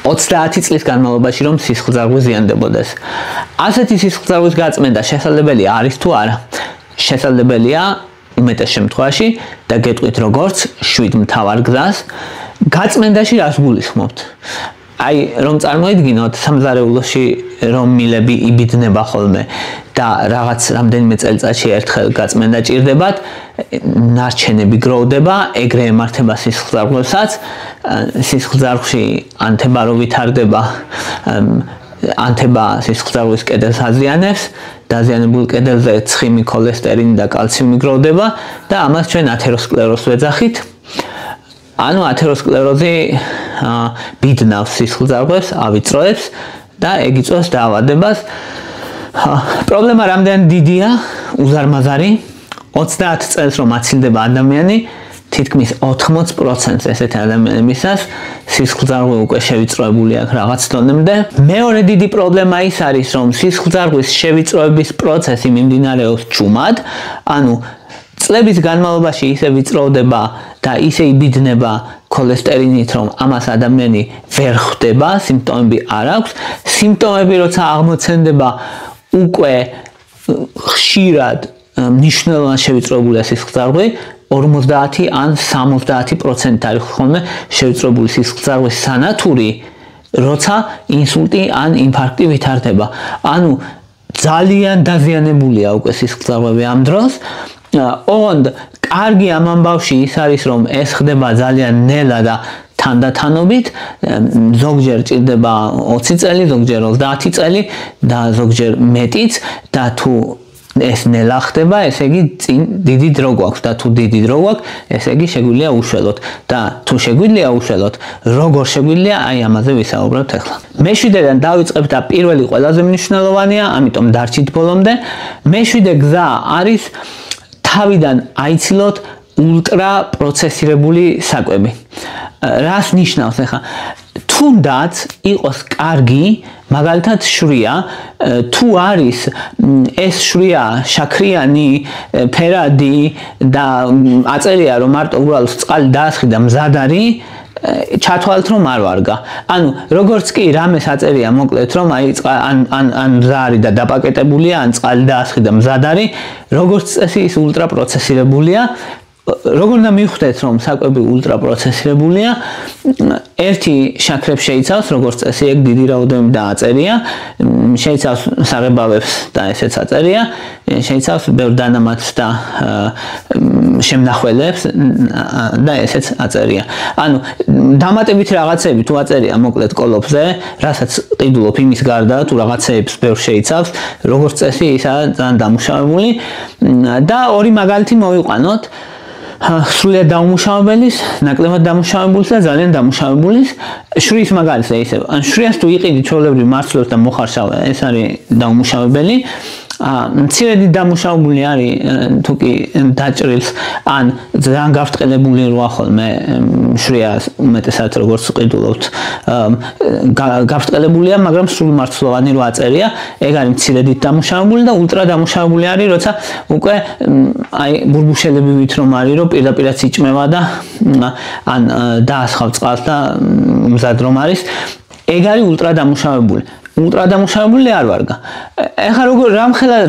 30 წლის განმავლობაში რომ სისხლძარღვი ზიანდებოდეს. ასეთი სისხლძარღვის გაწმენდა შესაძლებელი არის თუ არა? შესაძლებელია უმეტეს შემთხვევაში და გეტყვით როგორც 7 მთავარ გზას. გაწმენდაში რას გულისხმობთ? აი რომ წარმოიდგინოთ სამზარეულოში რომ მილები იბიძნება ხოლმე და რაღაც რამდენიმე წელიწადში ერთხელ გაწმენდა ჭირდებათ, ნარჩენები გროვდება, ეგრე ემართება სისხლძარღვებსაც, სისხლძარღვში ანთება რო ვითარდება, ანთება სისხლძარღვის კედელს აზიანებს, დაზიანებულ კედელზე ცხიმი, ქოლესტერინი და კალციუმი გროვდება და ამას ჩვენ ათეროსკლეროზს ვეძახით. ანუ ათეროსკლეროზი ბიდნავს სისხლძარღვებს, ავიწროებს და ეგ იწვევს დაავადებას. პრობლემა რამდენი დიდია, უზარმაზარი, 30 წელს რომ აცილდება ადამიანი, თითქმის 80% ესეთი ადამიანებისას სისხლძარღვი უკვე შევიწროებული აქვს რაღაც დონემდე. მეორე დიდი პრობლემა ის არის, რომ სისხლძარღვის შევიწროების პროცესი მიმდინარეობს ჭუმად, ანუ წლების განმავლობაში ისე ვიწროვდება და ისე იბიძნება ქოლესტერინით, რომ ამას ადამიანი ვერ ხვდება, სიმპტომები არ აქვს. სიმპტომები როცა აღმოცენდება, უკვე ხშირად მნიშვნელოვნად შევიწროებულია სისხლძარღვი, 50 ან 70% არის ხოლმე შევიწროებული სისხლძარღვის სანათური, როცა ინსულტი ან ინფარქტი ვითარდება. ანუ ძალიან დაზიანებულია უკვე სისხლძარღვები ამ დროს. ოღონდ კარგი ამ ამბავში ის არის, რომ ეს ხდება ძალიან ნელა და თანდათანობით, ზოგჯერ ჭირდება 20 წელი, ზოგჯერ 30 წელი და ზოგჯერ მეტიც და თუ ეს ნელა ხდება, ესე იგი წინ დიდი დრო გვაქვს და თუ დიდი დრო გვაქვს, ესე იგი შეგვიძლია უშველოთ და თუ შეგვიძლია უშველოთ, როგორ შეგვიძლია, აი ამაზე ვისაუბრებთ ახლა. მეშვიდედან დავიწყებ და პირველი ყველაზე მნიშვნელოვანია, ამიტომ დარჩით ბოლომდე. მეშვიდე გზა არის თავიდან აიცილოთ ულტრა პროცესირებული საკვები. რას ნიშნავს ახლა? თუნდაც იყოს კარგი, მაგალითად შვრია, თუ არის ეს შვრია შაქრიანი, ფერადი და აწერია რომ მარტო უბრალოდ წყალი დაასხი და მზად არის, ჩათვალეთ რომ არ ვარგა. ანუ როგორც კი რამეს აწერია მოკლედ რომ აი ან მზა არის და დაპაკეტებულია, ან წყალი დაასხი და მზად არის, როგორც წესი ის ულტრა პროცესირებულია. როგორ უნდა მივხვდეთ რომ საკვები ულტრა პროცესირებულია? ერთი შაქრებს შეიცავს, როგორც წესი ეგ დიდი რაოდენობით დააწერია, შეიცავს საღებავებს და ესეც აწერია, შეიცავს ბევრ დანამატს და შემნახველებს და ესეც აწერია. ანუ დამატებით რაღაცები თუ აწერია მოკლედ კოლოფზე, რასაც ყიდულობ იმის გარდა, თუ რაღაცეებს ბევრ შეიცავს, როგორც წესი ისაა ძალიან დამუშავებული და ორი მაგალითი მოვიყვანოთ. სრულიად დამუშავებელის, ნაკლებად დამუშავებულის და ძალიან დამუშავებულის. შვრიის მაგალითზე ისევ. ან შვრიას თუ იყიდით ჩვეულებრივ მარცვლებს და მოხარშავე, ეს არის დამუშავებელი. მცირედი დამუშავებული არის თუ კი დაჭრილს, ან ძალიან გავრტყელებული როა ხოლმე შვრიას უმეტესად როგორც ყიდულობთ. გავრტყელებულია, მაგრამ სრულ მარცვლოვანი რო აწერია, ეგ არის მცირედით დამუშავებული და ულტრა დამუშავებული არის, როცა უკვე აი ბურბუშელებივით რომ არის, რომ პირდაპირაც იჭმევა და ან დაასხავ წყალს და მზად რომ არის, ეგ არის ულტრა დამუშავებული. ულტრა დამუშავებული არ ვარგა. ეხლა როგორ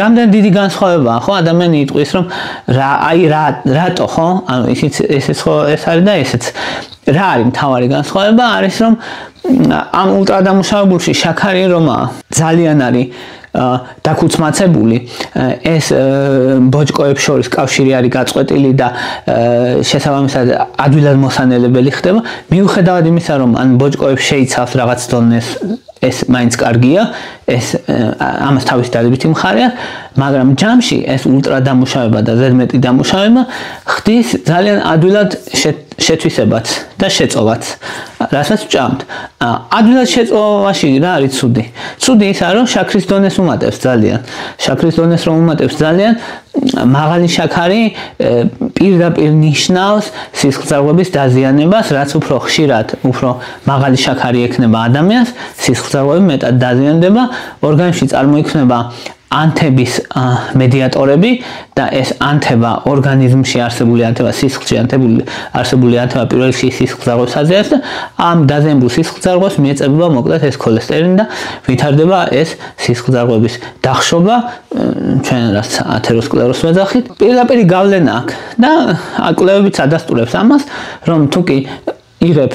რამდენი დიდი განსხვავებაა, ხო? ადამიანი იტყვის რომ რატო, ხო? ანუ ესეც ხო ეს არის და ესეც. რა არის მთავარი განსხვავება? არის რომ ამ ულტრა დამუშავებულში შაქარი რომაა ძალიან არის დაქუცმაცებული, ეს ბოჭკოებს შორის კავშირი არის გაწყვეტილი და შესაბამისად ადვილად მოსანელებელი ხდება. მიუხედავად იმისა, რომ ან ბოჭკოებს შეიცავს რაღაც დონეს, ეს მაინც კარგია, ეს ამას თავის დადებითი მხარე აქვს, მაგრამ ჯამში ეს ულტრა დამუშავება და ზედმეტი დამუშავება ხდის ძალიან ადვილად შეთვისებაც და შეწოვაც, რასაც ვჭამთ. ადვილად შეწოვაში რა არის ცუდი? ცუდი ისაა, რომ შაქრის დონეს უმატებს ძალიან. შაქრის დონეს რომ უმატებს ძალიან, მაღალი შაქარი პირდაპირ ნიშნავს სისხლძარღვების დაზიანებას, რაც უფრო ხშირად, უფრო მაღალი შაქარი ექნება ადამიანს, სისხლძარღვები მეტად დაზიანდება, ორგანიზმში წარმოიქმნება ანთების მედიატორები და ეს ანთება ორგანიზმში არსებული ანთება სისხლში არსებული ანთება პირველ რიგში სისხლძარღვებს აზიარებს და ამ დაზიანებულ სისხლძარღვებს მიეწებება მოკლედ ეს ქოლესტერინა და ვითარდება ეს სისხლძარღვების დახშობა ჩვენ რაც ათეროსკლეროზს ვეძახით. პირდაპირ გავლენა აქვს და კვლევებიც ადასტურებს ამას, რომ თუკი იღებ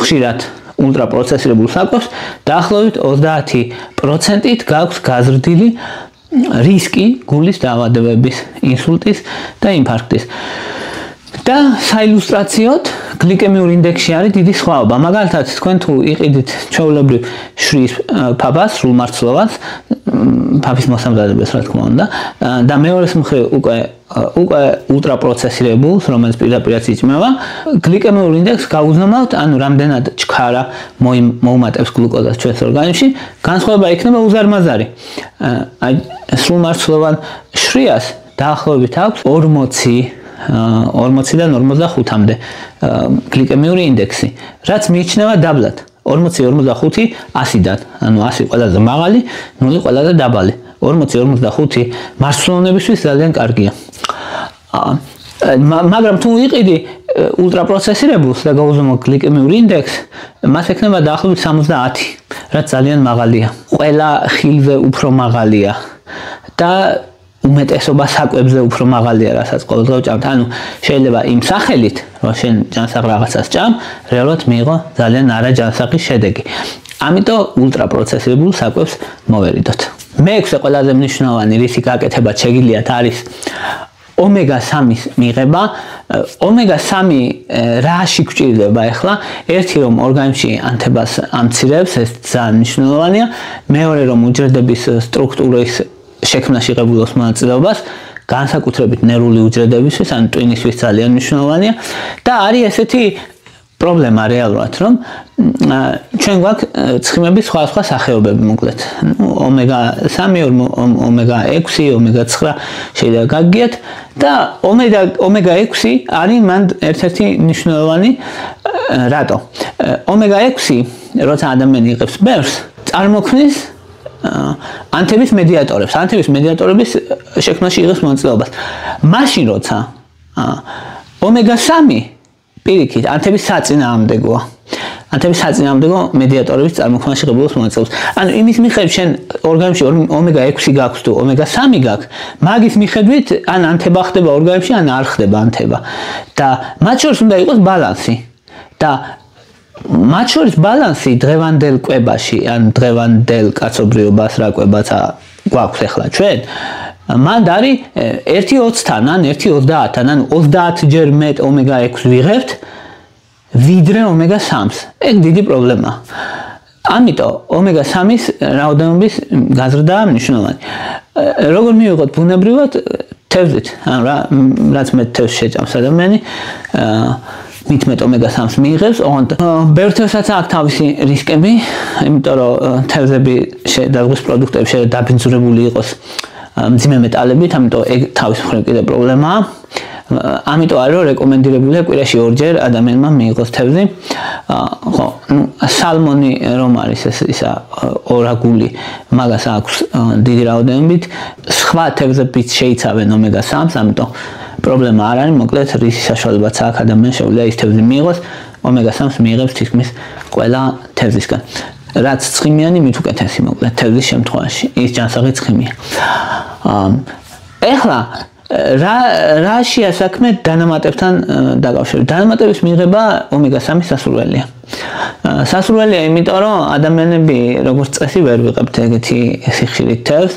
ხშირად ულტრაპროცესირებულ საკვებს, დაახლოებით 30%-ით გაქვს გაზრდილი რისკი გულის დაავადებების, ინსულტის და ინფარქტის. და საილუსტრაციოდ გლიკემიურ ინდექსში არის დიდი სხვაობა. მაგალითად, თქვენ თუ იყიდით ჩვეულებრივ შრის ფაფას, სრულმარცვლოვანს, ფაფის მოსამზადებას, რა თქმა უნდა, და მეორეს მხრივ უკვე ულტრაპროცესირებულს, რომელიც პირდაპირაც იჭმევა, გლიკემიურ ინდექსს გაუზომავთ, ანუ რამდენად ჩქარა მოუმატებს გლუკოზას ჩვენს ორგანიზმში, განსხვავება იქნება უზარმაზარი. აი, სრულმარცვლოვან შრიას დაახლოებით აქვს 40-დან 45-მდე გლიკემიური ინდექსი, რაც მიიჩნევა დაბლად. 40-45 100-დან, ანუ 100 ყველაზე მაღალი, 0 ყველაზე დაბალი. 40-45 მარცვლოვნებისთვის ძალიან კარგია. მაგრამ თუ იყიდი ულტრაპროცესირებულს და გაუზომო გლიკემიური ინდექსს, მას ექნება დაახლოებით 70, რაც ძალიან მაღალია. ყველა ხილზე უფრო მაღალია და უმეტესობა საკვებზე უფრო მაღალია, რასაც ყოველდღე ვჭამთ. ანუ შეიძლება იმ სახელით, რომ შენ ჯანსაღ რაღაცას ჭამ, რეალურად მიიღო ძალიან არაჯანსაღი შედეგი. ამიტომ ულტრაპროცესირებულ საკვებს მოვერიდოთ. მეექვსე ყველაზე მნიშვნელოვანი რისი გაკეთებაც შეგიძლიათ არის ომეგა-3-ის მიღება. ომეგა-3 რაში გვჭირდება ახლა? ერთი რომ ორგანიზმში ანთებას ამცირებს, ეს ძალიან მნიშვნელოვანია. მეორე რომ უჯრედების სტრუქტურის შექმნაში ღებულობს მონაწილეობას, განსაკუთრებით ნერვული უჯრედებისთვის, ან ტვინისთვის ძალიან მნიშვნელოვანია და არის ესეთი პრობლემა რეალურად, რომ ჩვენ გვაქვს ცხიმების სხვადასხვა სახეობები, მოკლედ. ომეგა-3, ომეგა-6, ომეგა-9 შეიძლება გაგიგეთ და ომეგა-6 არის მან ერთ-ერთი მნიშვნელოვანი. რატო? ომეგა-6, როცა ადამიანი იღებს ბერს, წარმოქმნის ანთების მედიატორებს, ანთების მედიატორების შექმნაში იღებს მონაწილეობას. მაშინ როცა ომეგა-3 პირიქით ანთების საწინააღმდეგოა. ანთების საწინააღმდეგო მედიატორების წარმოქმნაში ღებულობს მონაწილეობას. ანუ იმის მიხედვით შენ ორგანიზმში ომეგა-6 გაქვს თუ ომეგა-3 გაქვს, მაგის მიხედვით ან ანთება ხდება ორგანიზმში, ან არ ხდება ანთება. და მათ შორის უნდა იყოს ბალანსი. და მათ შორის ბალანსი დღევანდელ კვებაში, ან დღევანდელ კაცობრიობას რა კვებაცა გვაქვს ახლა ჩვენ, მანდ არის 1:20-თან, ან 1:30-თან, ანუ 30 ჯერ მეტ ომეგა-6 ვიღებთ, ვიდრე ომეგა-3-ს. ეგ დიდი პრობლემაა. ამიტომ ომეგა-3-ის რაოდენობის გაზრდაა მნიშვნელოვანი. როგორ მივიღოთ ბუნებრივად? თევზით, ანუ რაც მეტ თევზს შეჭამს ადამიანი, მით მეტ ომეგა-3-ს მიიღებს, ოღონდ ბევრ თევზსაც აქვს თავისი რისკები, იმიტომ რომ თევზები და ზღვის პროდუქტები შეიძლება დაბინძურებული იყოს მძიმე მეტალებით, ამიტომ ეგ თავის მხრივ კიდე პრობლემაა. ამიტომ არის რომ რეკომენდირებულია კვირაში 2 ჯერ ადამიანმა მიიღოს თევზი. ხო, სალმონი რომ არის ისა ორაგული, მაგას აქვს დიდი რაოდენობით. სხვა თევზებიც შეიცავენ ომეგა-3-ს, ამიტომ პრობლემა არ არის, მოკლედ რისი საშუალებაც აქვს ადამიანს შეუძლია ის თევზი მიიღოს, ომეგა-3-ს მიიღებს თითქმის ყველა თევზისგან. რაც ცხიმიანი, მით უკეთესი, მოკლედ თევზის შემთხვევაში, ის ჯანსაღი ცხიმია. ეხლა რაშია საქმე დანამატებთან დაკავშირებით? დანამატების მიღება ომეგა-3-ის სასურველია. სასურველია, იმიტომ რომ ადამიანები როგორც წესი ვერ ვიღებთ ეგეთი სიხშირით თევზს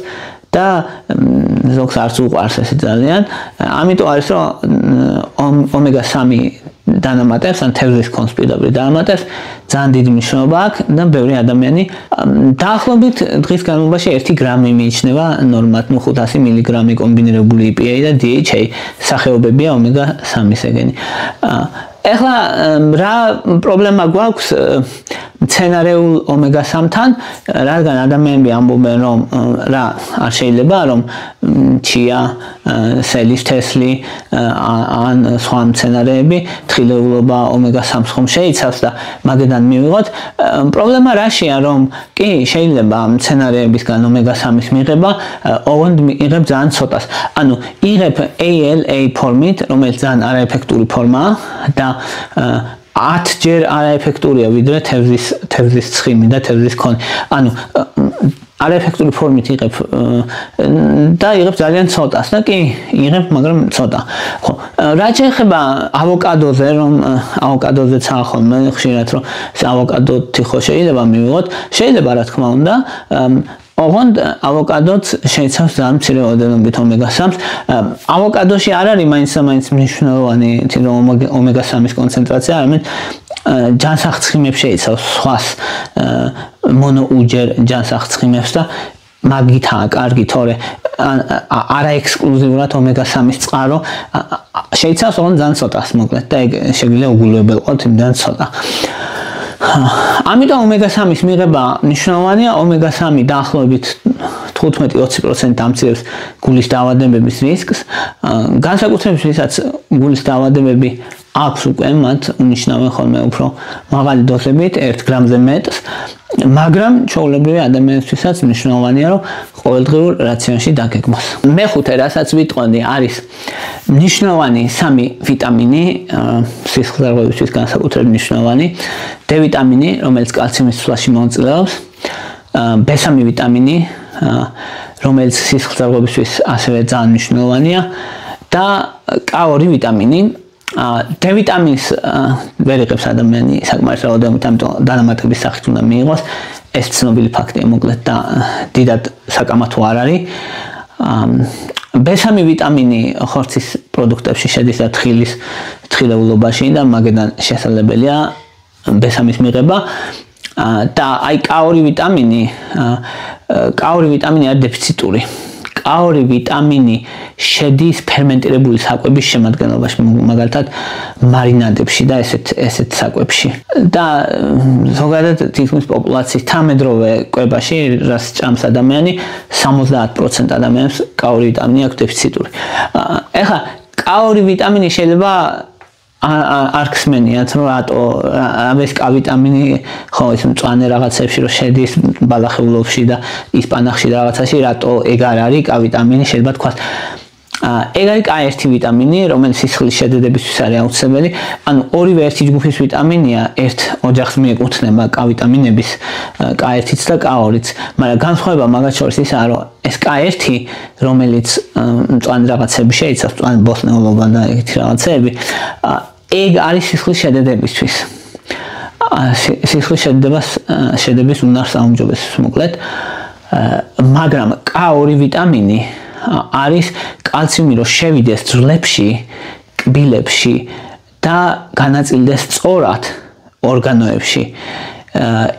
და ზოგს არც უყვარს ესე ძალიან. ამიტომ არის რომ ომეგა-3 დანამატებს, ან თევზის კონსპირდაბრი დანამატებს ძალიან დიდი მნიშვნელობა აქვს და ბევრი ადამიანი დაახლოებით დღის განმავლობაში 1 გრამი მიიჩნევა ნორმად, 500 მილიგრამი კომბინირებული EPA და DHA სახეობებია ომეგა-3-ის ეგენი. ეხლა რა პრობლემა გვაქვს მცენარეულ ომეგა-3-თან, რადგან ადამიანები ამბობენ, რომ რა არ შეიძლება, რომ ჩია, სელის თესლი ან სხვა მცენარეები თხილეულობა ომეგა-3-ს ხომ შეიცავს და მაგედან მივიღოთ. პრობლემა რაშია, რომ კი შეიძლება მცენარეებისგან ომეგა-3-ის მიღება, ოღონდ იღებ ძალიან ცოტას. ანუ იღებ ALA ფორმით, რომელიც ძალიან არაეფექტური ფორმაა და 10 ჯერ არაეფექტურია ვიდრე თევზის ცხიმი და თევზის ქონი. ანუ არაეფექტური ფორმით იღებ და იღებ ძალიან ცოტას და კი იღებ, მაგრამ ცოტა. ხო, რაც შეეხება ავოკადოზე, რომ ავოკადოზეც ახლა ხშირად რომ ავოკადოთი ხო შეიძლება მივიღოთ, შეიძლება რა თქმა უნდა, ოღონდ ავოკადოც შეიცავს ძალიან მცირე ოდენობით ომეგა-3-ს. ავოკადოში არ არის მაინც მნიშვნელოვანი ომეგა-3-ის კონცენტრაცია, არამედ ჯანსაღ-ცხიმებს შეიცავს სხვას მონოუჯერ ჯანსაღ-ცხიმებს და მაგითაა კარგი, თორე არაექსკლუზიურად ომეგა-3-ის წყარო შეიცავს ოღონდ ძალიან ცოტას, მოკლედ და ეგ შეგვიძლია უგულებელყოთ იმდან ცოტა. ამიტომ ომეგა-3-ის მიღება მნიშვნელოვანია. ომეგა-3 დაახლოებით 15-20% ამცირებს გულის დაავადებების რისკს. განსაკუთრებით ვისაც გულის დაავადებები აქვს უკვე, მათ უნიშნავენ ხოლმე უფრო მაღალი დოზებით, 1 გრამზე მეტს, მაგრამ ჩვეულებრივი ადამიანისთვისაც მნიშვნელოვანია, რომ ყოველდღიურ რაციონში დაგეგმოს. მეხუთე, რასაც ვიტყოდი, არის მნიშვნელოვანი 3 ვიტამინი, სისხლძარღვებისთვის განსაკუთრებით მნიშვნელოვანი. D ვიტამინი, რომელიც კალციუმის ცვლაში მონაწილეობს, B3 ვიტამინი, რომელიც სისხლძარღვებისთვის ასევე ძალიან მნიშვნელოვანია და K2 ვიტამინი. D ვიტამინს ვერ იღებს ადამიანი საკმარის რაოდენობით, ამიტომ დანამატების სახით უნდა მიიღოს. ეს ცნობილი ფაქტია, მოკლედ და დიდად საკამათო არ არის. B3 ვიტამინი ხორცის პროდუქტებში შედის და თხილეულობაში და მაგედან შესაძლებელია B3-ის მიღება. და აი K2 ვიტამინი არის დეფიციტური. K2 ვიტამინი შედის ფერმენტირებული საკვების შემადგენლობაში, მაგალითად მარინადებში და ესეთ საკვებში. და ზოგადად თითქმის პოპულაციის თანამედროვე კვებაში, რაც ჭამს ადამიანი, 70% ადამიანს K2 ვიტამინი აქვს დეფიციტური. ეხლა K2 ვიტამინი შეიძლება არ ხსმენიათ, რომ რატო ამის K ვიტამინი ხო ის მწვანე რაღაცებში რომ შედის ბალახეულობში და ისპანახში და რაღაცაში, რატო ეგ არ არის K ვიტამინი, შეიძლება თქვას. ეგ არის K1 ვიტამინი, რომელიც სისხლის შედედებისთვის არის აუცილებელი. ანუ ორივე ერთი ჯგუფის ვიტამინია, ერთ ოჯახს მიეკუთვნება K ვიტამინების, K1-იც და K2-იც, მაგრამ განსხვავება მაგათ შორის ისაა, რომ ეს K1, რომელიც მწვანე რაღაცები შეიცავს, მწვანე ბოსტნეულობა და ეგეთი რაღაცები, ეგ არის სისხლის შედედებისთვის. სისხლის შედების უნარს აუმჯობესებს, მოკლედ. მაგრამ K2 ვიტამინი არის კალციუმი, რომ შევიდეს ძვლებში, კბილებში და განაწილდეს სწორად ორგანოებში.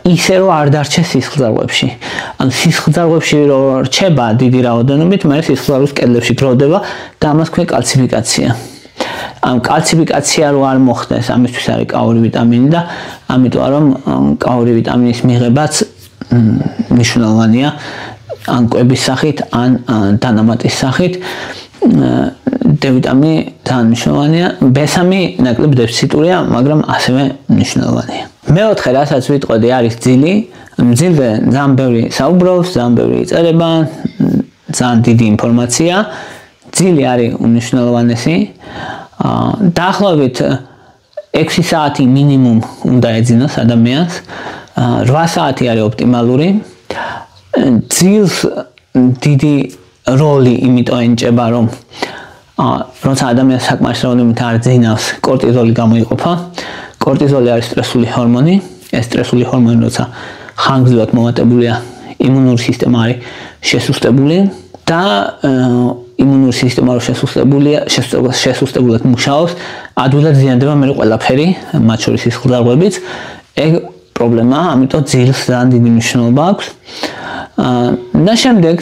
ისე რომ არ დარჩეს სისხლძარღვებში. ანუ სისხლძარღვებში რო რჩება დიდი რაოდენობით, მაგრამ სისხლძარღვის კედლებში გროვდება და ამას ქვია კალციფიკაცია. ამ კალციფიკაცია რო არ მოხდეს, ამისთვის არის K2 ვიტამინი და ამიტომ რომ K2 ვიტამინის მიღებაც მნიშვნელოვანია. ან კვების სახით, ან დანამატის სახით. D ვიტამინი ძალიან მნიშვნელოვანია. B3 ნაკლებ დეფიციტურია, მაგრამ ასევე მნიშვნელოვანია. მეოთხე, რასაც ვიტყოდი, არის ძილი. ძილზე ძალიან ბევრი საუბრობს, ძალიან ბევრი იწერება, ძალიან დიდი ინფორმაცია. ძილი არის უმნიშვნელოვანესი. დაახლოებით 6 საათი მინიმუმ უნდა ეძინოს ადამიანს. 8 საათი არის ოპტიმალური. ძილს დიდი როლი იმიტომ ენჭება, რომ როცა ადამიანს საკმარის რაოდენობით არ ძინავს, კორტიზოლი გამოიყოფა. კორტიზოლი არის სტრესული ჰორმონი. ეს სტრესული ჰორმონი, როცა ხანგრძლივად მომატებულია, იმუნური სისტემა არის შესუსტებული და იმუნური სისტემა რო შესუსტებულად მუშაობს, ადვილად ზიანდება მე ყველაფერი, მათ შორის სისხლძარღვებიც. ეგ პრობლემაა, ამიტომ ძილს ძალიან დიდი მნიშვნელობა აქვს. და შემდეგ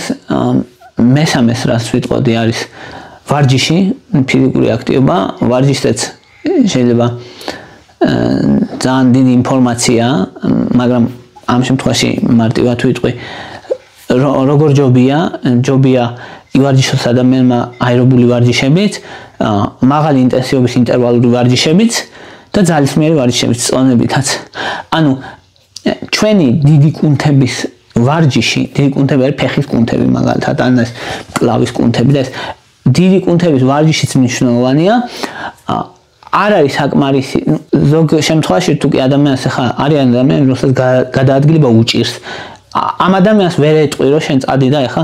მესამეს რაც ვიტყოდი არის ვარჯიში, ფიზიკური აქტივობა. ვარჯიშიც შეიძლება ძალიან დიდი ინფორმაცია, მაგრამ ამ შემთხვევაში მარტივად ვიტყვი როგორ ჯობია ივარჯიშოს ადამიანმა აერობული ვარჯიშებით, მაღალი ინტენსივობის ინტერვალური ვარჯიშებით და ძალისმიერი ვარჯიშებით, წონებითაც. ანუ ჩვენი დიდი კუნთების ვარჯიში, დიდი კუნთები არის ფეხის კუნთები მაგალითად, ან ეს კლავის კუნთები და ეს დიდი კუნთების ვარჯიშიც მნიშვნელოვანია. არ არის საკმარისი ზოგ შემთხვევაში თუ კი ადამიანს ახლა არიან ადამიანები, რომელსაც გადაადგილება უჭირს. ამ ადამიანს ვერ ეტყვი რომ შენ წადი და ახლა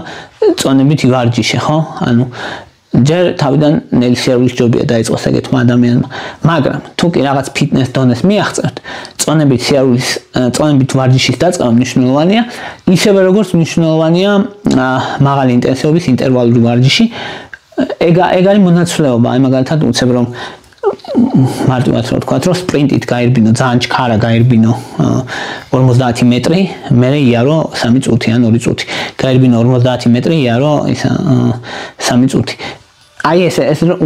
წონებით ივარჯიშე, ხო? ანუ ჯერ თავიდან ნელი სიარულის ჯობია დაიწყოს ეგეთმა ადამიანმა. მაგრამ თუ კი რაღაც ფიტნეს დონეს მიაღწევთ, წონებით ვარჯიშის დაწყება მნიშვნელოვანია, ისევე როგორც მნიშვნელოვანია მაღალი ინტენსივობის ინტერვალური ვარჯიში. ეგ არის მონაცვლეობა, აი მაგალითად უცებ რომ მარტივად რო ვთქვა, რომ სპრინტით გაირბინო, ძალიან ჩქარა გაირბინო 50 მეტრი, მე იარო 3 წუთი ან 2 წუთი. გაირბინო 50 მეტრი, იარო 3 წუთი. აი ეს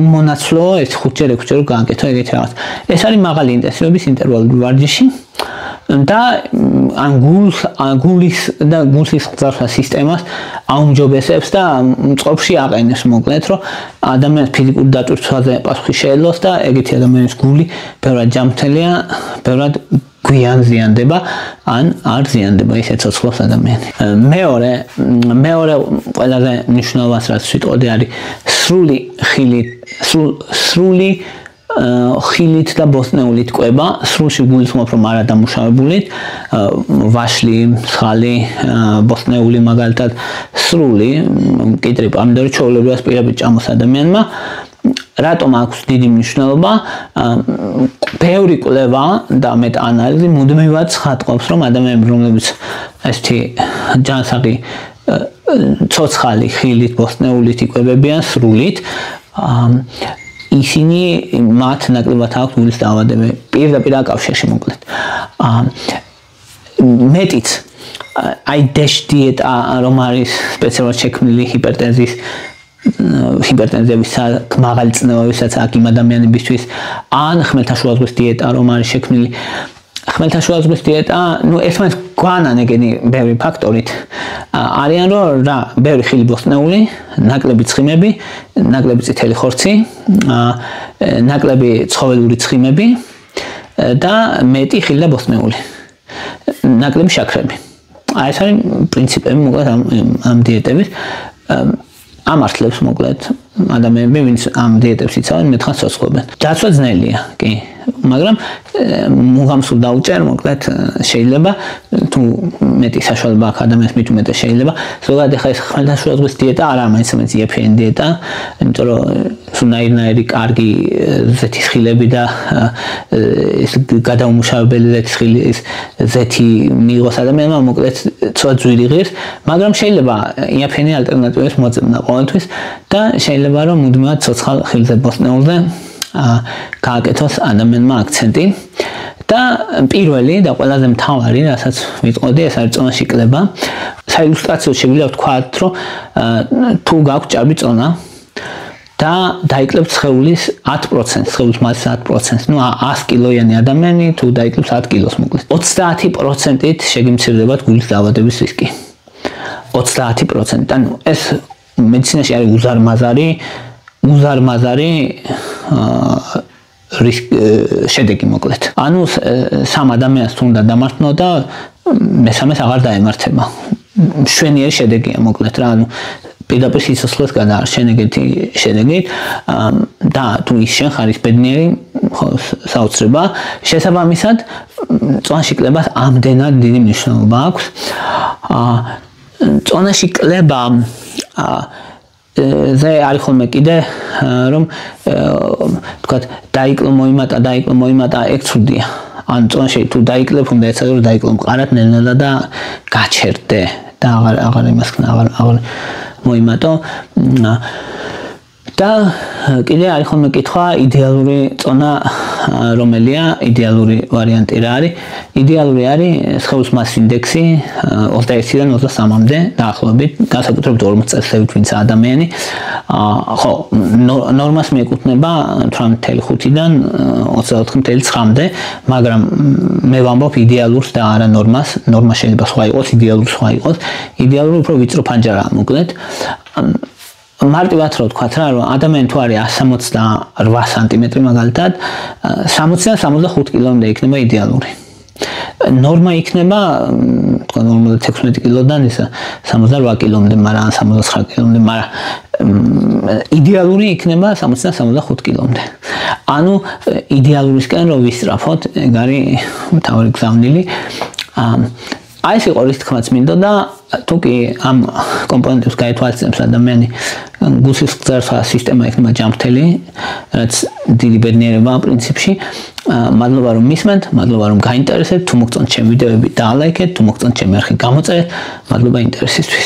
უმონაცვლო, ეს 5-6 ჯერ გააკეთო ეგეთი რაღაც. ეს არის მაღალი ინტენსივობის ინტერვალური ვარჯიში. და ან გულის და გულსის ხძართა სისტემას აუმჯობესებს და წყობში აყენებს მოკლედ, რომ ადამიანის ფიზიკური დატვირთვაზე პასუხი შეეძლოს და ეგეთი ადამიანის გული ბევრად ჯანმრთელია, ბევრად გვიან ზიანდება, ან არ ზიანდება, ისე ცოცხლობს ადამიანი. მეორე ყველაზე მნიშვნელოვანი რაც ვიტყოდი არის სრული ხილით და ბოსტნეულით კვება, სრულში გულისხმობ რომ არა დამუშავებულით, ვაშლი, მსხალი, ბოსტნეული მაგალითად, სრული, კიტრი, პამიდორი, ჩვეულებრივად პირებით ჭამოს ადამიანმა. რატომ აქვს დიდი მნიშვნელობა? ბევრი კვლევა და მეტ-ანალიზი მუდმივად ცხადყოფს, რომ ადამიანები, რომლებიც ესეთი ჯანსაღი ცოცხალი ხილით, ბოსტნეულით იკვებებიან სრულით, ისინი მათ ნაკლებად აქვს გულის დაავადებები, პირდაპირ აკავშირში მოკლედ. მეტიც აი DASH დიეტა რომ არის სპეციალურად შექმნილი ჰიპერტენზიების მაღალი წნევებისაც აქ იმ ადამიანებისთვის, ან ხმელთაშუა ზღვის დიეტა რომ არის შექმნილი. ხმელთაშუა ზღვის დიეტა, ერთმანეთს გვანან ეგენი ბევრი ფაქტორით არიან, რომ რა, ბევრი ხილი ბოსტნეული, ნაკლები ცხიმები, ნაკლები წითელი ხორცი, ნაკლები ცხოველური ცხიმები და მეტი ხილი და ბოსტნეული, ნაკლები შაქრები. აი ეს არის პრინციპები მოკლედ ამ დიეტების. ამართლებს მოკლედ ადამიანები, ვინც ამ დიეტებს იცავენ, მეტხანს ცოცხლობენ. დაცვა ძნელია, კი, მაგრამ მუღამს დაუჭერ, მოკლედ შეიძლება თუ მეტი საშუალება აქვს ადამიანს, მით უმეტეს შეიძლება. ზოგადად ახლა ეს ხმელთაშუა ზღვის დიეტა არ არის მაინც EFN დიეტა, იმიტომ რომ სუნაირნაირი კარგი ზეთის ხილები და ეს გადაუმუშავებელი ზეთის ხილი, ეს ზეთი მიიღოს ადამიანმა, მოკლედ ცოტა ძვირი ღირს, მაგრამ შეიძლება EFN ალტერნატივებს მოწმნა ყოველთვის და შეიძლება რომ მუდმივად ცოცხალ ხილზე ბოსტნეულზე გააკეთოს ადამიანმა აქცენტი. და პირველი და ყველაზე მთავარი, რასაც ვიტყოდი, ეს არის წონაში კლება. საილუსტრაციოდ შეგვიძლია ვთქვათ, რომ თუ გაქვთ ჭარბი წონა და დაიკლებთ სხეულის 10%, სხეულის მასის 10%, 100 კილოიანი ადამიანი თუ დაიკლებს 10 კილოს მოკლედ. 30%-ით შეგიმცირდებათ გულის დაავადების რისკი. 30%. ანუ ეს მედიცინაში არის უზარმაზარი შედეგი მოკლედ. ანუ სამ ადამიანს უნდა დამართნო და მესამეს აღარ დაემართება. მშვენიერი შედეგია მოკლედ რა, ანუ პირდაპირ სიცოცხლეს გადაარჩენ ეგეთი შედეგით და თუ ის შენ ხარ ის ბედნიერი, ხო, საოცრება. შესაბამისად, წონაში კლებას ამდენად დიდი მნიშვნელობა აქვს. წონაში კლება ზე არის ხოლმე კიდე რომ თქვათ დაიკლო მოიმატა ეგ ცუდია. ან წონაში თუ დაიკლებ უნდა ეცადე რომ დაიკლო მყარად ნელ-ნელა და გაჩერდე და აღარ იმას აღარ მოიმატო. და კიდე არის ხოლმე კითხვა იდეალური წონა რომელია, იდეალური ვარიანტი რა არის? იდეალური არის სხეულის მასის ინდექსი 21-დან 23-მდე დაახლოებით, განსაკუთრებით 40 წელსებით ვინც ადამიანი. ხო, ნორმას მიეკუთვნება 18.5-დან 24.9-მდე, მაგრამ მე ვამბობ იდეალურს და არა ნორმას. ნორმა შეიძლება სხვა იყოს, იდეალური სხვა იყოს. იდეალური უფრო ვიწრო ფანჯარაა, მოკლედ. მარტივად რო ვთქვათ რა, რომ ადამიანი თუ არის 168 სანტიმეტრი მაგალითად, 60-დან 65 კილომდე იქნება იდეალური. ნორმა იქნება, თქვა 56 კილოდან ისა 68 კილომდე, მაგრამ 69 კილომდე, მაგრამ იდეალური იქნება 60-დან 65 კილომდე. ანუ იდეალურისკენ რო ვისწრაფოთ, ეგ არის მთავარი გზავნილი. აი ეს იყო რის თქმაც მინდოდა, თუ კი ამ კომპონენტებს გაითვალისწინებს ადამიანი, გულსის გზარსა სისტემა იქნება ჯანმრთელი, რაც დიდი ბედნიერებაა პრინციპში. მადლობა რომ მისმენთ, მადლობა რომ გაინტერესებთ, თუ მოგწონთ ჩემი ვიდეოები, დალაიქეთ, თუ მოგწონთ ჩემი არხი გამოწერეთ, მადლობა ინტერესისთვის.